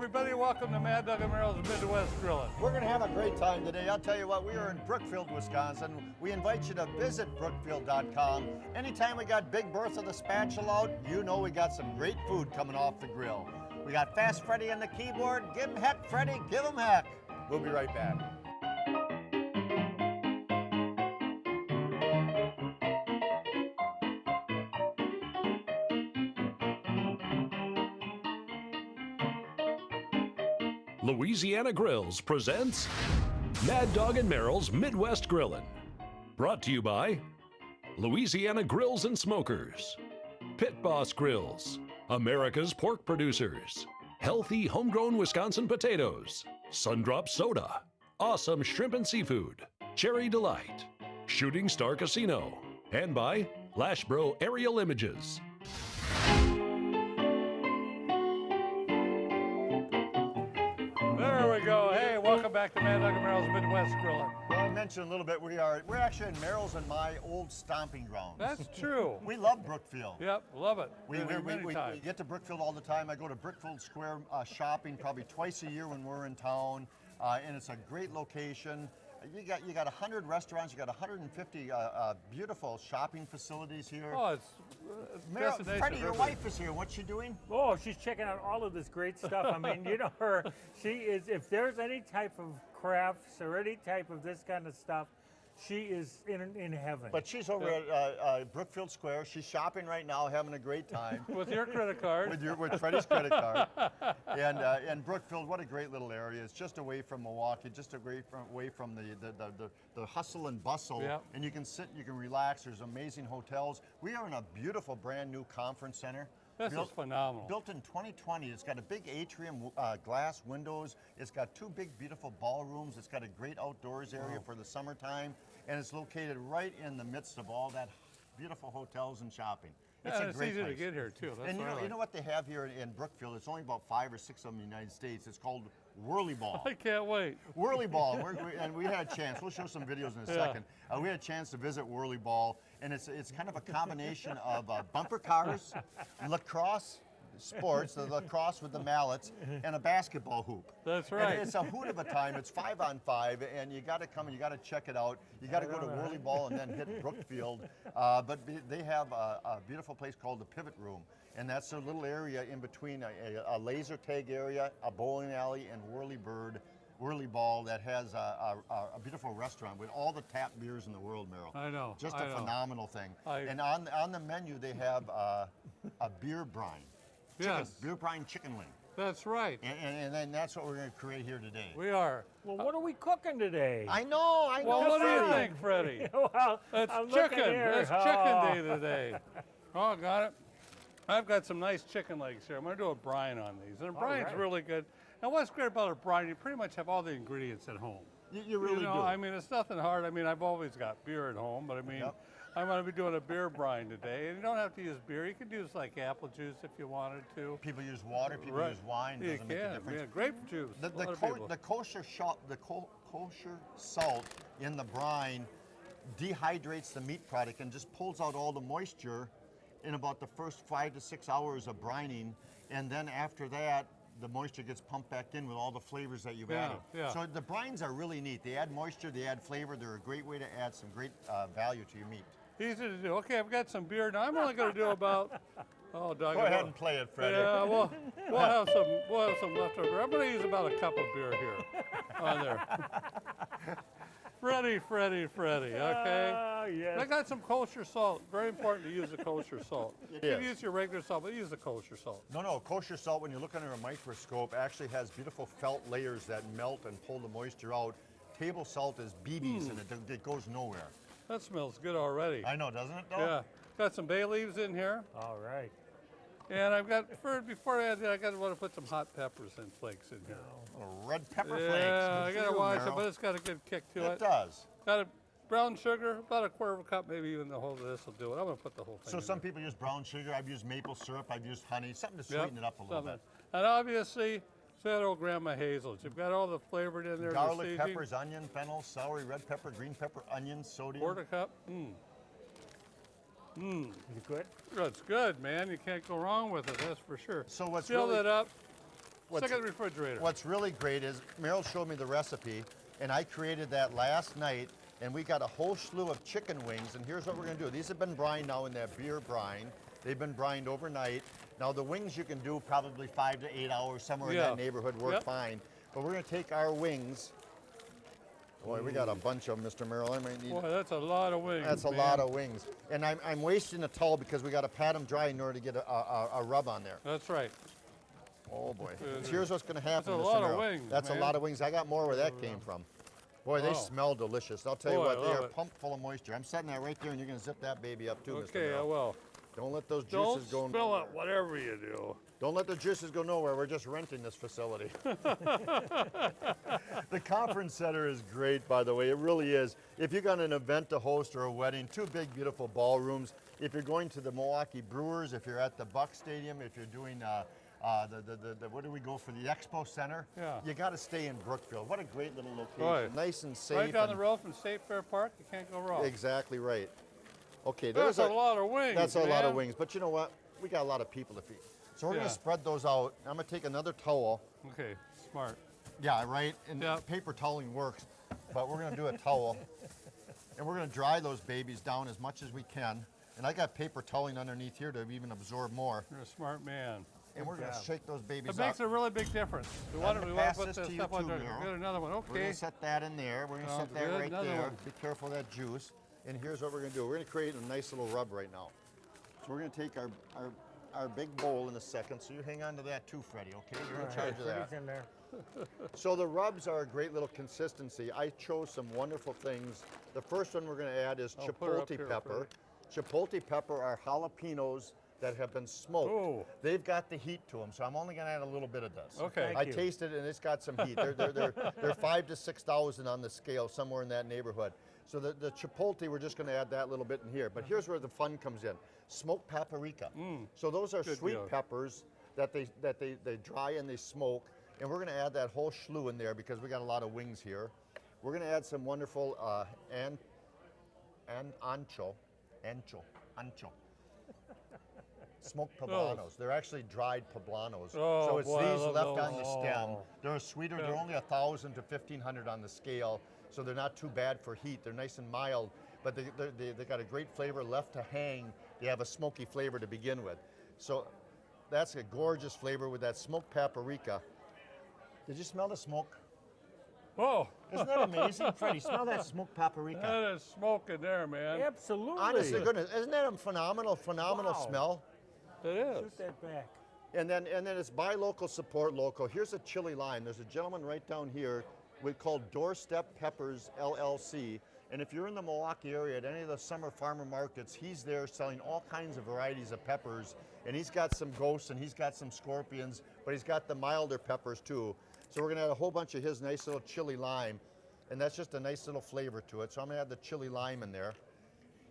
everybody. Welcome to Mad Dog and Merrill's Midwest Grilling. We're going to have a great time today. I'll tell you what, we are in Brookfield, Wisconsin. We invite you to visit brookfield.com. Anytime we got Big Bertha the spatula out, you know we got some great food coming off the grill. We got Fast Freddy on the keyboard. Give him heck, Freddy, give him heck. We'll be right back. Louisiana Grills presents Mad Dog and Merrill's Midwest Grillin'. Brought to you by Louisiana Grills and Smokers, Pit Boss Grills, America's Pork Producers, Healthy Homegrown Wisconsin Potatoes, Sundrop Soda, Awesome Shrimp and Seafood, Cherry Delight, Shooting Star Casino, and by Lashbro Aerial Images. There we go. Hey, welcome back to Mad Dog and Merrill's Midwest Grilling. Well, I mentioned a little bit, we're actually in Merrill's and my old stomping grounds. That's true. We love Brookfield. Yep, love it. We get to Brookfield all the time. I go to Brookfield Square shopping probably twice a year when we're in town, and it's a great location. You got 100 restaurants. You got 150 beautiful shopping facilities here. Oh, it's destination. Freddie, your wife is here. What's she doing? Oh, she's checking out all of this great stuff. I mean, you know her. She is. If there's any type of crafts or any type of this kind of stuff, she is in heaven. But she's over at Brookfield Square. She's shopping right now, having a great time. With your credit card. with Freddie's credit card. And Brookfield, what a great little area. It's just away from Milwaukee, just away from the hustle and bustle. Yep. And you can sit, you can relax. There's amazing hotels. We are in a beautiful brand new conference center. This is phenomenal. Built in 2020. It's got a big atrium, glass windows. It's got two big, beautiful ballrooms. It's got a great outdoors area for the summertime. And it's located right in the midst of all that beautiful hotels and shopping. It's a great easy place. to get here, too. That's And you know what they have here in Brookfield? It's only about 5 or 6 of them in the United States. It's called Whirly Ball. I can't wait. Whirly Ball, and we had a chance. We'll show some videos in a second. We had a chance to visit Whirly Ball, and it's kind of a combination of bumper cars, lacrosse sports, the lacrosse with the mallets, and a basketball hoop. That's right. And it's a hoot of a time. It's 5-on-5, and you got to come and you got to check it out. You got to go to Whirly Ball and then hit Brookfield. But they have a beautiful place called the Pivot Room, and that's a little area in between a laser tag area, a bowling alley, and Whirly Ball that has a beautiful restaurant with all the tap beers in the world, Merrill. I know. Just a phenomenal thing. And on the menu they have a beer brine. Yes. Beer brine chicken wing. That's right. And then that's what we're going to create here today. We are. Well, what are we cooking today? I know. Well, what do you think, Freddie? Well, It's I'm chicken. looking here. It's chicken day today. Oh, got it. I've got some nice chicken legs here. I'm going to do a brine on these. And a brine's right. really good. And what's great about a brine, you pretty much have all the ingredients at home. You really do. I mean, it's nothing hard. I mean, I've always got beer at home, but I mean, I'm going to be doing a beer brine today. And you don't have to use beer. You could use like apple juice if you wanted to. People use water. People use wine. You Doesn't make a difference. Yeah, grape juice. The kosher salt in the brine dehydrates the meat product and just pulls out all the moisture in about the first 5 to 6 hours of brining, and then after that, the moisture gets pumped back in with all the flavors that you've added. Yeah. So the brines are really neat. They add moisture, they add flavor. They're a great way to add some great value to your meat. Easy to do. Okay, I've got some beer. Now I'm only going to do about. Oh, Doug. Go ahead and play it, Freddie. Yeah, we'll have some leftover. I'm going to use about a cup of beer here on there. Freddie, okay? Yes. I got some kosher salt. Very important to use the kosher salt. You can use your regular salt, but use the kosher salt. No, kosher salt, when you look under a microscope, actually has beautiful felt layers that melt and pull the moisture out. Table salt is BBs, and it goes nowhere. That smells good already. I know, doesn't it, though? Yeah. Got some bay leaves in here. All right. And I've got, before I add that, I want to put some hot peppers and flakes in here. Little red pepper flakes. Yeah, I Good got for to you, watch it, Merrill. but it's got a good kick to it. It does. Got a brown sugar, about a quarter of a cup, maybe even the whole of this will do it. I'm going to put the whole thing So in some there. people use brown sugar. I've used maple syrup. I've used honey. Something to sweeten it up a little bit. And obviously, that old Grandma Hazel's. You've got all the flavored in there. Garlic, peppers, onion, fennel, celery, red pepper, green pepper, onion, sodium. Quarter cup. You good? It's good, man. You can't go wrong with it, that's for sure. So what's Fill really it up. Stick it in the refrigerator. What's really great is Meryl showed me the recipe, and I created that last night, and we got a whole slew of chicken wings, and here's what we're gonna do. These have been brined now in that beer brine. They've been brined overnight. Now the wings you can do probably 5 to 8 hours, somewhere in that neighborhood, work fine. But we're gonna take our wings. Boy, we got a bunch of them, Mr. Merrill. I might need. Boy, that's a lot of wings. That's a lot of wings. And I'm wasting a towel because we got to pat them dry in order to get a rub on there. That's right. Oh boy. Here's what's going to happen, That's a Mr. lot of Merrill. wings, That's man. a lot of wings. I got more where that came from. Boy, they smell delicious. I'll tell you Boy, what, I they love are it. pumped full of moisture. I'm setting that right there, and you're going to zip that baby up too, Mr. Okay, I Merrill. will. Don't let those Don't juices go. spill it, whatever you do. Don't let the juices go nowhere. We're just renting this facility. The conference center is great, by the way. It really is. If you got an event to host or a wedding, 2 big, beautiful ballrooms. If you're going to the Milwaukee Brewers, if you're at the Buck Stadium, if you're doing what do we go for, the Expo Center? Yeah. You got to stay in Brookfield. What a great little location. Right. Nice and safe. Right down the and- road from State Fair Park, you can't go wrong. Exactly right. Okay, That's there's a lot of wings, That's a lot of man. wings. But you know what? We got a lot of people to feed. So we're Yeah. going to spread those out. I'm going to take another towel. Okay, smart. Yeah, right? And Yeah. paper toweling works, but we're going to do a towel. And we're going to dry those babies down as much as we can. And I got paper toweling underneath here to even absorb more. You're a smart man. And we're going to shake those babies It makes up. a really big difference. We want to pass put this this to you stuff on too, there. Merrill. Get another one. We're going Okay. to set that in there. We're going to Sounds set that good. right Another there. one. Be careful of that juice. And here's what we're going to do. We're going to create a nice little rub right now. So we're going to take our big bowl in a second. So you hang on to that too, Freddie, okay? You're in charge of that. Freddie's in there. So the rubs are a great little consistency. I chose some wonderful things. The first one we're going to add is I'll put her up chipotle here, pepper. Chipotle pepper are jalapenos that have been smoked. Oh. They've got the heat to them, so I'm only going to add a little bit of this. Okay. I you. tasted it and it's got some heat. They're 5 to 6,000 on the scale, somewhere in that neighborhood. So the chipotle, we're just going to add that little bit in here. But here's where the fun comes in: smoked paprika. So those are Good sweet deal. peppers that they dry and they smoke. And we're going to add that whole slew in there because we got a lot of wings here. We're going to add some wonderful ancho. Smoked poblanos. They're actually dried poblanos. Oh, So it's boy, I these love left those. on the stem. Oh. They're sweeter. Yeah. They're only 1,000 to 1,500 on the scale, so they're not too bad for heat. They're nice and mild, but they got a great flavor left to hang. They have a smoky flavor to begin with. So that's a gorgeous flavor with that smoked paprika. Did you smell the smoke? Whoa, Isn't that amazing? Freddie, smell that smoked paprika. that is smoke in there, man. Absolutely. Honest to goodness, isn't that a phenomenal Wow. smell? It is. Shoot that back. And then it's buy local, support local. Here's a chili lime. There's a gentleman right down here called Doorstep Peppers LLC. And if you're in the Milwaukee area at any of the summer farmer markets, he's there selling all kinds of varieties of peppers. And he's got some ghosts and he's got some scorpions, but he's got the milder peppers too. So we're gonna add a whole bunch of his nice little chili lime. And that's just a nice little flavor to it. So I'm gonna add the chili lime in there.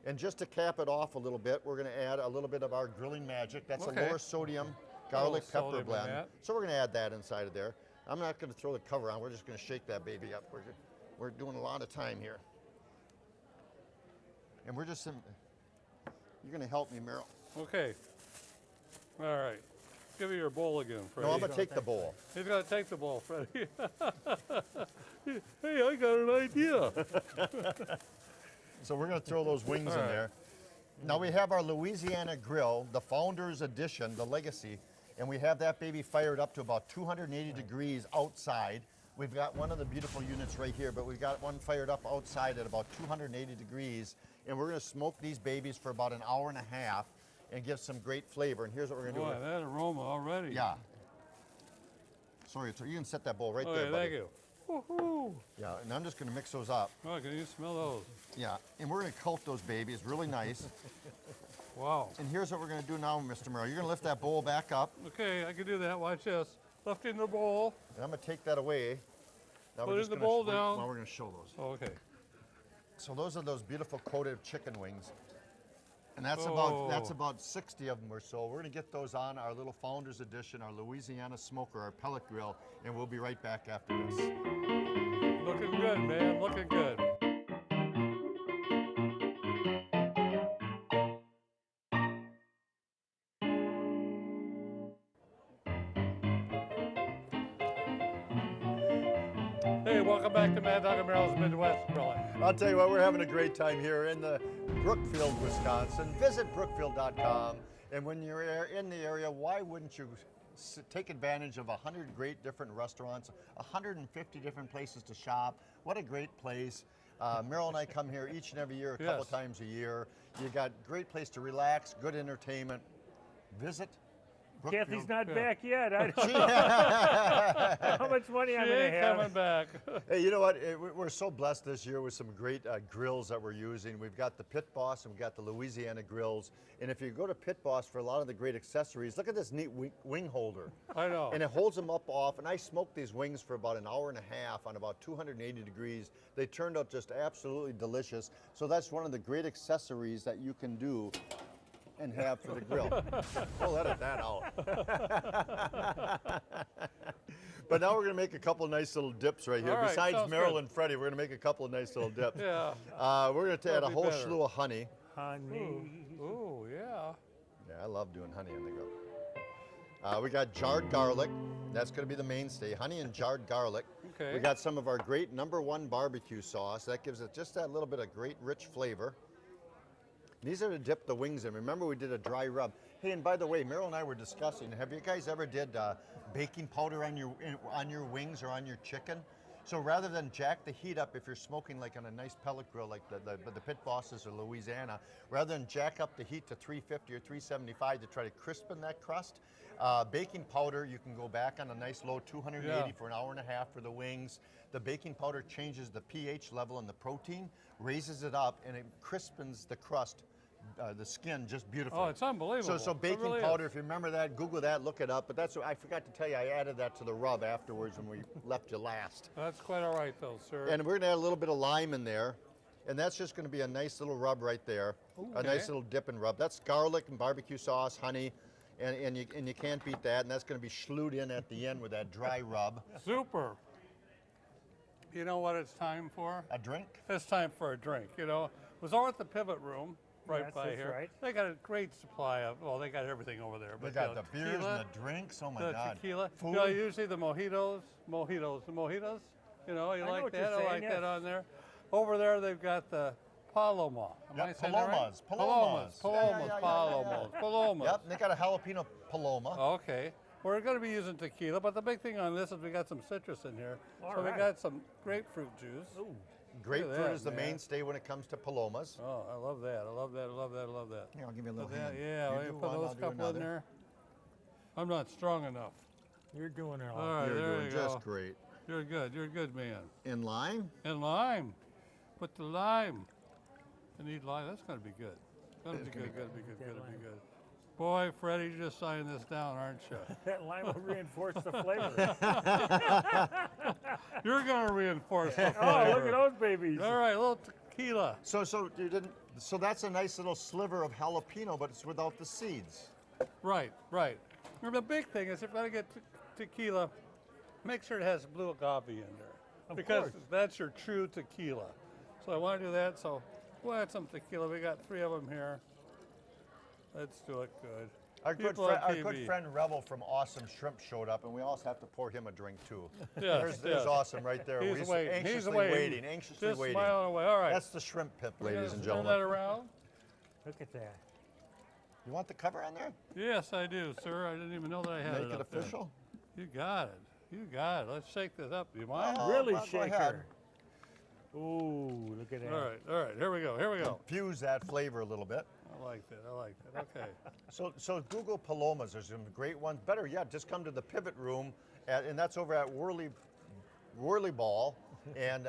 And just to cap it off a little bit, we're gonna add a little bit of our grilling magic. That's a Okay. lower sodium garlic pepper sodium in blend. that. So we're gonna add that inside of there. I'm not gonna throw the cover on, we're just gonna shake that baby up. We're doing a lot of time here. And we're just, you're gonna help me, Meryl. Okay. All right. Give me your bowl again, Freddie. No, I'm gonna take the bowl. He's got to take the bowl, Freddie. Hey, I got an idea. So we're gonna throw those wings in All right. there. Now we have our Louisiana grill, the Founders Edition, the Legacy, and we have that baby fired up to about 280 degrees outside. We've got one of the beautiful units right here, but we've got one fired up outside at about 280 degrees, and we're gonna smoke these babies for about an hour and a half and give some great flavor. And here's what we're gonna Boy, do. that aroma already. Yeah. Sorry, you can set that bowl right Oh, there, yeah, buddy. thank you. Woohoo. Yeah, and I'm just gonna mix those up. Oh, can you smell those? Yeah, and we're gonna coat those babies really nice. Wow. And here's what we're gonna do now, Mr. Merrill. You're gonna lift that bowl back up, Okay, I can do that. Watch this. Lifting the bowl. and I'm gonna take that away. Now Put we're it just in the gonna bowl wait- down. Well, we're gonna show those. Oh, okay. So those are those beautiful coated chicken wings. And Oh. that's about 60 of them or so. We're gonna get those on our little Founders Edition, our Louisiana smoker, our pellet grill, and we'll be right back after this. Looking good, man. Looking good. Welcome back to Mad Dog and Merrill's Midwest Grilling. I'll tell you what, we're having a great time here in the Brookfield, Wisconsin. Visit brookfield.com. And when you're in the area, why wouldn't you take advantage of 100 great different restaurants, 150 different places to shop? What a great place. Merrill and I come here each and every year, a couple times a year. You got great place to relax, good entertainment. Visit Brookfield. Kathy's not back yet. I don't know how much money I'm going to have. Coming back. Hey, you know what? We're so blessed this year with some great grills that we're using. We've got the Pit Boss and we've got the Louisiana grills. And if you go to Pit Boss for a lot of the great accessories, look at this neat wing holder. I know. And it holds them up off. And I smoked these wings for about an hour and a half on about 280 degrees. They turned out just absolutely delicious. So that's one of the great accessories that you can do and have for the grill. We'll edit that out. But now we're going to make a couple of nice little dips right here. All right, Besides Merrill good. and Freddie, we're going to make a couple of nice little dips. Yeah. We're going to add a That'll be whole better. slew of honey. Honey. Ooh, yeah. Yeah, I love doing honey on the grill. We got jarred garlic. That's going to be the mainstay. Honey and jarred garlic. Okay. We got some of our great #1 barbecue sauce. That gives it just that little bit of great rich flavor. These are to dip the wings in. Remember, we did a dry rub. Hey, and by the way, Merrill and I were discussing, have you guys ever did baking powder on your wings or on your chicken? So rather than jack the heat up if you're smoking like on a nice pellet grill like the Pit Bosses or Louisiana, rather than jack up the heat to 350 or 375 to try to crispen that crust, baking powder, you can go back on a nice low 280 for an hour and a half for the wings. The baking powder changes the pH level in the protein, raises it up, and it crispens the crust, the skin, just beautifully. Oh, it's unbelievable. So It baking really powder, is. if you remember that, Google that, look it up. But that's what I forgot to tell you, I added that to the rub afterwards when we left you last. That's quite all right, though, sir. And we're gonna add a little bit of lime in there. And that's just gonna be a nice little rub right there. A Okay. nice little dip and rub. That's garlic and barbecue sauce, honey, and you can't beat that. And that's gonna be slewed in at the end with that dry rub. Super. You know what it's time for? A drink? It's time for a drink. You know, it was over at the Pivot Room right Yes, by that's here. right. They got a great supply of, well, they got everything over there. We But got you the know, beers tequila, and the drinks. Oh my the God. tequila. Food. You know, usually the mojitos. You know, you I know like what you're that? I saying, like yes. that on there. Over there, they've got the paloma. Am I Yep, saying that right? palomas. Palomas. Palomas. Yep, and they got a jalapeno paloma. Okay. We're going to be using tequila, but the big thing on this is we got some citrus in here. All so we right. got some grapefruit juice. Ooh. Grapefruit that, is the man. mainstay when it comes to palomas. Oh, I love that. I love that. I love that. I love that. Here, I'll give you a little Put that- hand. yeah, You we do put one, those I'll do couple in another. there. I'm not strong enough. You're doing it all. All right, You're there doing you just go. great. You're good. You're a good man. In lime? And lime. Put the lime. I need lime. That's going to be good. Going to be good. Going to be good. Going to be good. Boy, Freddie, you just signed this down, aren't you? That lime will reinforce the flavor. You're going to reinforce the flavor. Oh, look at those babies. All right, a little tequila. So you didn't. So that's a nice little sliver of jalapeno, but it's without the seeds. Right, right. And the big thing is if you're going to get tequila, make sure it has blue agave in there. Of because course. that's your true tequila. So I want to do that, so we'll add some tequila. We got 3 of them here. Let's do it good. Our People on good TV. friend Rebel from Awesome Shrimp showed up, and we also have to pour him a drink too. Yes, There's yes. Awesome right there. He's He's waiting. anxiously He's waiting. anxiously Just waiting. smiling away. All right. That's the shrimp pip, We're ladies gonna and turn gentlemen. that around. Look at that. You want the cover on there? Yes, I do, sir. I didn't even know that I had Make it it up there. official? You got it. You got it. Let's shake this up. Do you mind? Oh, Really well, go shake ahead. her. Ooh, look at that. All right. Here we go. Here we go. Infuse that flavor a little bit. I like that. Okay. So Google palomas. There's some great ones. Better yet, just come to the Pivot Room, and that's over at Whirly Ball, and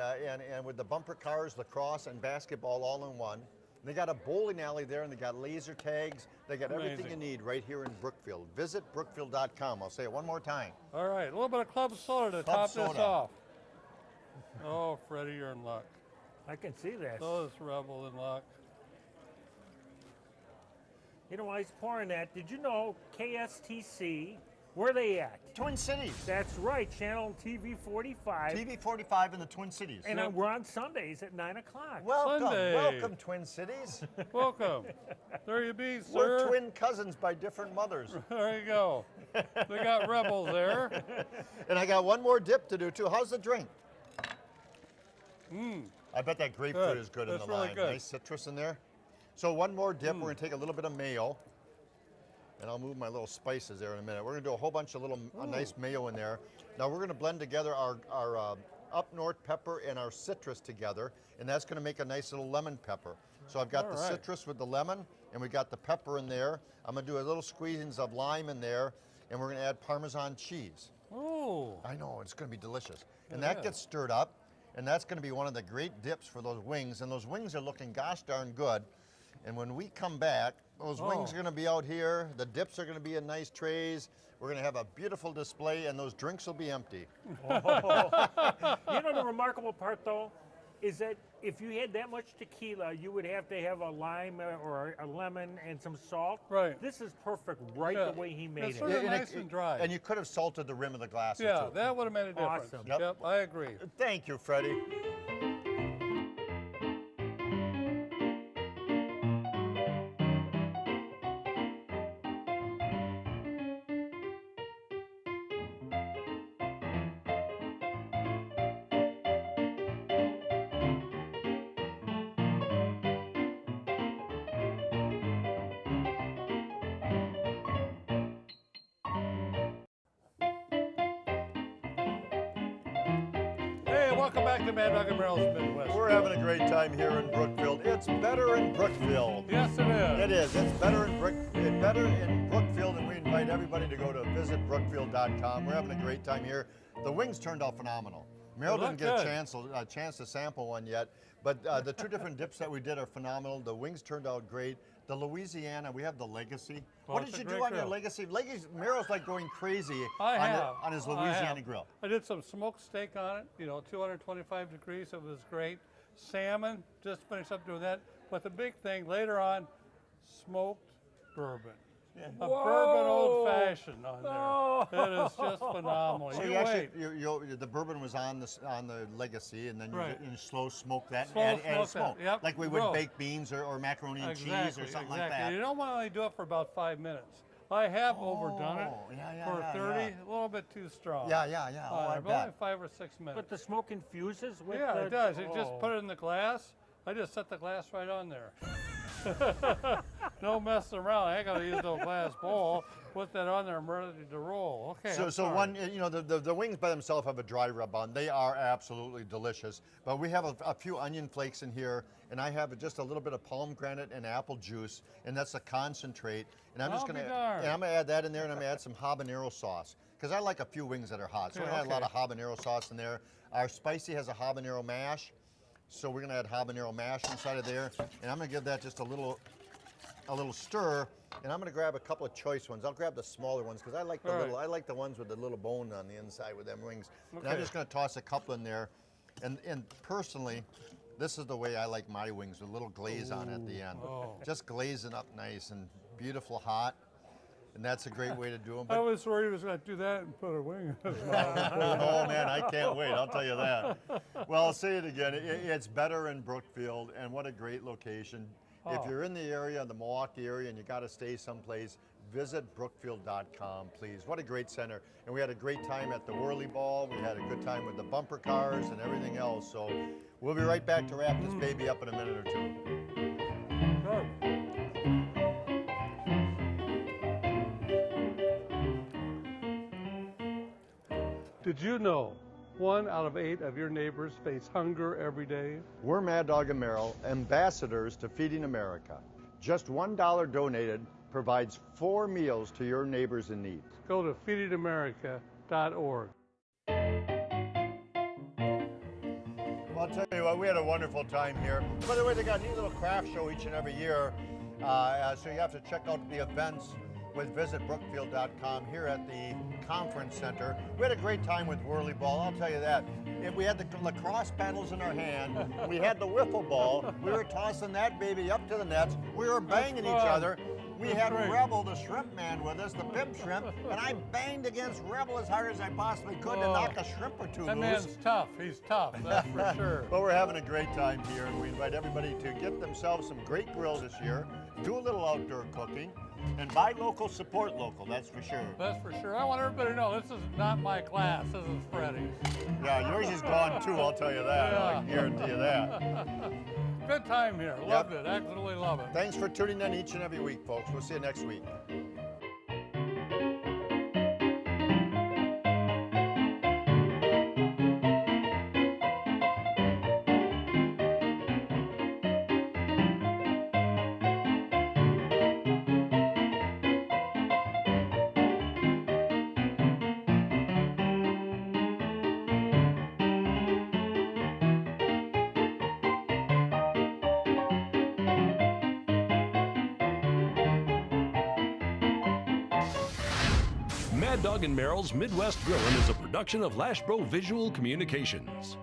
with the bumper cars, lacrosse, and basketball all in one. They got a bowling alley there, and they got laser tags. They got everything you Amazing. need right here in Brookfield. Visit brookfield.com. I'll say it one more time. All right. A little bit of club soda to Club top this soda. off. Oh, Freddie, you're in luck. I can see that. So is Rebel in luck. You know, while he's pouring that, did you know KSTC, where are they at? Twin Cities. That's right, channel TV 45. TV 45 in the Twin Cities. And we're on Sundays at 9 o'clock. Welcome, Sunday. welcome, Twin Cities. Welcome. There you be, We're sir. twin cousins by different mothers. There you go. They got Rebel there. And I got one more dip to do too. How's the drink? I bet that grapefruit is good in That's the really lime. good. Nice citrus in there. So one more dip. We're gonna take a little bit of mayo, and I'll move my little spices there in a minute. We're gonna do a whole bunch of a nice mayo in there. Now we're gonna blend together our up north pepper and our citrus together, and that's gonna make a nice little lemon pepper. So I've got the right. citrus with the lemon, and we got the pepper in there. I'm gonna do a little squeezings of lime in there, and we're gonna add Parmesan cheese. Oh, I know, it's gonna be delicious. And It that is. gets stirred up, and that's gonna be one of the great dips for those wings, and those wings are looking gosh darn good. And when we come back, those wings are gonna be out here, the dips are gonna be in nice trays, we're gonna have a beautiful display, and those drinks will be empty. You know the remarkable part though, is that if you had that much tequila, you would have to have a lime or a lemon and some salt. Right. This is perfect, right Yeah. the way he made It's it. sort of nice and dry. And you could have salted the rim of the glasses yeah, too. that would have made a difference. Awesome. Yep. I agree. Thank you, Freddie. Hey, welcome back to Mad Dog and Merrill's Midwest. We're having a great time here in Brookfield. It's better in Brookfield. Yes, it is. It is. It's better in Brookfield, and we invite everybody to go to visitbrookfield.com. We're having a great time here. The wings turned out phenomenal. Merrill They didn't look get good. a chance to sample one yet, but the two different dips that we did are phenomenal. The wings turned out great. The Louisiana, we have the Legacy. Well, What it's did a you do great on your grill. Legacy? Merrill's like going crazy I have. on his I Louisiana have. grill. I did some smoked steak on it, 225 degrees. It was great. Salmon, just finished up doing that. But the big thing later on, smoked bourbon. A bourbon old fashioned on there. It is just phenomenal. So you you actually, wait. the bourbon was on the Legacy, and then Right. you slow smoke that, Slow and add smoke smoke, that, yep, like we would grill. baked beans or macaroni and cheese or something like that. You don't want to only do it for about 5 minutes. I have overdone it for 30, a little bit too strong. Yeah. Oh, I but only bet. 5 or 6 minutes. But the smoke infuses with Yeah, the, it does. It just oh. put it in the glass. I just set the glass right on there. No messing around. I ain't gonna use no glass bowl. Put that on there. I'm ready to roll. Okay. So, I'm so sorry. one, the wings by themselves have a dry rub on. They are absolutely delicious. But we have a few onion flakes in here, and I have just a little bit of pomegranate and apple juice, and that's a concentrate. And I'm just I'll be gonna, darned. and I'm gonna add that in there, and I'm gonna add some habanero sauce because I like a few wings that are hot. So Yeah, we're gonna add a lot okay. of habanero sauce in there. Our spicy has a habanero mash, so we're gonna add habanero mash inside of there, and I'm gonna give that just a little stir, and I'm gonna grab a couple of choice ones. I'll grab the smaller ones because I like the All right. I like the ones with the little bone on the inside with them wings. And I'm Okay. just gonna toss a couple in there, and personally, this is the way I like my wings with a little glaze on it at the end. Oh. Just glazing up nice and beautiful hot, and that's a great way to do them. I was worried he was gonna do that and put a wing in his mouth. Oh man, I can't wait, I'll tell you that. Well, I'll say it again, it's better in Brookfield, and what a great location. If Oh. you're in the area, the Milwaukee area, and you gotta stay someplace, visit brookfield.com, please. What a great center. And we had a great time at the Whirly Ball, we had a good time with the bumper cars and everything else. So we'll be right back to wrap this baby up in a minute or two. Did you know 1 out of 8 of your neighbors face hunger every day? We're Mad Dog and Merrill, ambassadors to Feeding America. Just $1 donated provides 4 meals to your neighbors in need. Go to feedingamerica.org. Well, I'll tell you what, we had a wonderful time here. By the way, they got a neat little craft show each and every year, so you have to check out the events with visitbrookfield.com here at the conference center. We had a great time with Whirly Ball, I'll tell you that. We had the lacrosse paddles in our hand. We had the wiffle ball. We were tossing that baby up to the nets. We were banging each fun. other. We had great. Rebel, the shrimp man, with us, the pimp shrimp, and I banged against Rebel as hard as I possibly could to Oh. knock a shrimp or two That loose. man's tough. He's tough, that's for sure. But we're having a great time here, and we invite everybody to get themselves some great grills this year, do a little outdoor cooking, And buy local, support local, that's for sure. That's for sure. I want everybody to know this is not my class. This is Freddie's. Yeah, yours is gone too, I'll tell you that. I can Yeah. guarantee you that. Good time here. Loved it. Absolutely love it. Thanks for tuning in each and every week, folks. We'll see you next week. Mad Dog and Merrill's Midwest Grillin' is a production of Lashbro Visual Communications.